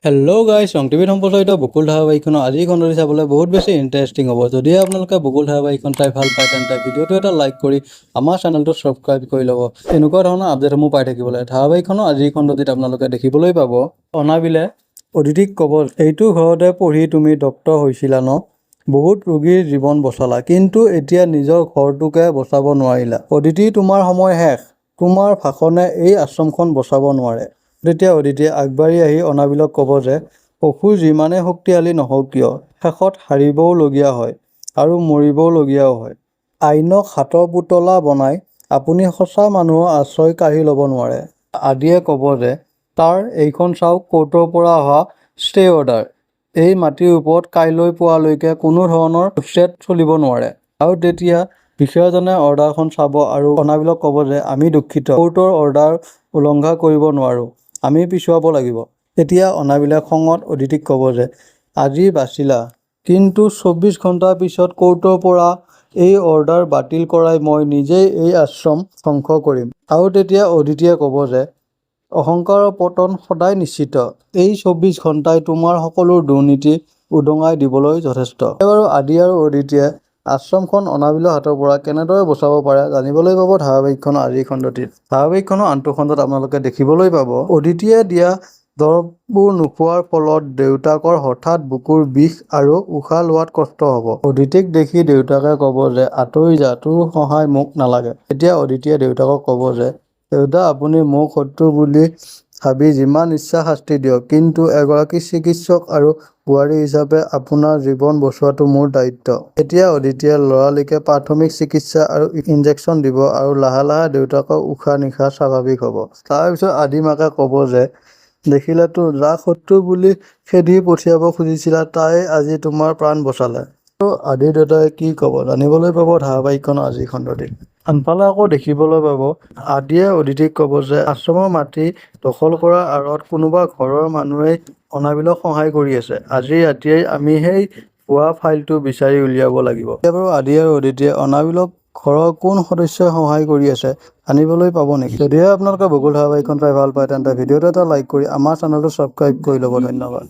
Hello' গাইছ টিভিত সম্প্ৰচাৰিত বকুল ধাৰাবাহিকখনৰ আজিৰ খণ্ডটি চাবলৈ বহুত বেছি ইণ্টাৰেষ্টিং হ'ব। যদি আপোনালোকে বকুল ধাৰাবাহিকখন চাই ভাল পায় তেন্তে ভিডিঅ'টো এটা লাইক কৰি আমাৰ চেনেলটো ছাবস্ক্ৰাইব কৰি ল'ব। এনেকুৱা ধৰণৰ আপডেটসমূহ পাই থাকিবলৈ ধাৰাবাহিকখনৰ আজিৰ খণ্ডটিত আপোনালোকে দেখিবলৈ পাব অনাবিলে অদিতিক ক'ব, এইটো ঘৰতে পঢ়ি তুমি ডক্তৰ হৈছিলা ন? বহুত ৰোগীৰ জীৱন বচালা, কিন্তু এতিয়া নিজৰ ঘৰটোকে বচাব নোৱাৰিলা। অদিতি, তোমাৰ সময় শেষ। তোমাৰ ভাষণে এই আশ্ৰমখন বচাব নোৱাৰে। তেতিয়া অদিতিয়ে আগবাঢ়ি আহি অনাবিলক ক'ব যে অসুৰ যিমানে শক্তিশালী নহওক কিয় শেষত হাৰিবও লগীয়া হয় আৰু মৰিবও লগীয়াও হয়। আইনক হাতৰ পুতলা বনাই আপুনি সঁচা মানুহৰ আশ্ৰয় কাঢ়ি ল'ব নোৱাৰে। আদিয়ে ক'ব যে তাৰ এইখন চাওক, কোৰ্টৰ পৰা অহা ষ্টে অৰ্ডাৰ। এই মাটিৰ ওপৰত কাইলৈ পুৱালৈকে কোনো ধৰণৰ ছেট চলিব নোৱাৰে। আৰু তেতিয়া বিষয়াজনে অৰ্ডাৰখন চাব আৰু অনাবিলক ক'ব যে আমি দুখিত, কোৰ্টৰ অৰ্ডাৰ উলংঘা কৰিব নোৱাৰোঁ, আমি পিছুৱাব লাগিব। তেতিয়া অনাবিলে খঙত অদিতিক ক'ব যে আজি বাচিলা, কিন্তু 24 ঘণ্টাৰ পিছত কোৰ্টৰ পৰা এই অৰ্ডাৰ বাতিল কৰাই মই নিজেই এই আশ্ৰম ধ্বংস কৰিম। আৰু তেতিয়া অদিতিয়ে ক'ব যে অহংকাৰৰ পতন সদায় নিশ্চিত। এই 24 ঘণ্টাই তোমাৰ সকলো দুৰ্নীতি উদঙাই দিবলৈ যথেষ্ট। বাৰু আদি আৰু অদিতিয়ে আশ্ৰমখন অনাবিলৰ হাতৰ পৰা কেনেদৰে বচাব পাৰে জানিবলৈ পাব ধাৰাবাহিকখনৰ আজিৰ খণ্ডটিত। ধাৰাবাহিকখনৰ আনটো খণ্ডত আপোনালোকে দেখিবলৈ পাব অদিতিয়ে দিয়া দৰৱবোৰ নোখোৱাৰ ফলত দেউতাকৰ হঠাৎ বুকুৰ বিষ আৰু উশাহ লোৱাত কষ্ট হ'ব। অদিতিক দেখি দেউতাকে ক'ব যে আঁতৰি যা, তোৰ সহায় মোক নালাগে। তেতিয়া অদিতিয়ে দেউতাকক ক'ব যে দেউতা, আপুনি মোক শত্ৰু বুলি ভাবি যিমান ইচ্ছা শাস্তি দিয়ক, কিন্তু এগৰাকী চিকিৎসক আৰু বোৱাৰী হিচাপে আপোনাৰ জীৱন বচোৱাটো মোৰ দায়িত্ব। এতিয়া অদিতিয়ে ল'ৰালিকে প্ৰাথমিক চিকিৎসা আৰু ইনজেকশ্যন দিব আৰু লাহে লাহে দেউতাকৰ উশাহ নিশাহ স্বাভাৱিক হ'ব। তাৰপিছত আদিমাকে ক'ব যে দেখিলেতো, যাক শত্ৰু বুলি খেদি পঠিয়াব খুজিছিলা তাই আজি তোমাৰ প্ৰাণ বচালে। আৰু আদিৰ দেউতাই কি ক'ব জানিবলৈ পাব ধাৰাবাহিকখনৰ আজিৰ খণ্ডটিত। আনফালে আকৌ দেখিবলৈ পাব আদিয়ে অদিতিক ক'ব যে আশ্ৰমৰ মাটি দখল কৰাৰ আঁৰত কোনোবা ঘৰৰ মানুহেই অনাবিলক সহায় কৰি আছে। আজি ৰাতিয়েই আমি সেই ভুৱা ফাইলটো বিচাৰি উলিয়াব লাগিব। এতিয়া বাৰু আদি আৰু অদিতিয়ে অনাবিলক ঘৰৰ কোন সদস্যই সহায় কৰি আছে জানিবলৈ পাব নেকি? যদিহে আপোনালোকে বকুল ধাৰাবাহিকখন চাই ভাল পায় তেন্তে ভিডিঅ'টো এটা লাইক কৰি আমাৰ চেনেলটো ছাবস্ক্ৰাইব কৰি ল'ব। ধন্যবাদ।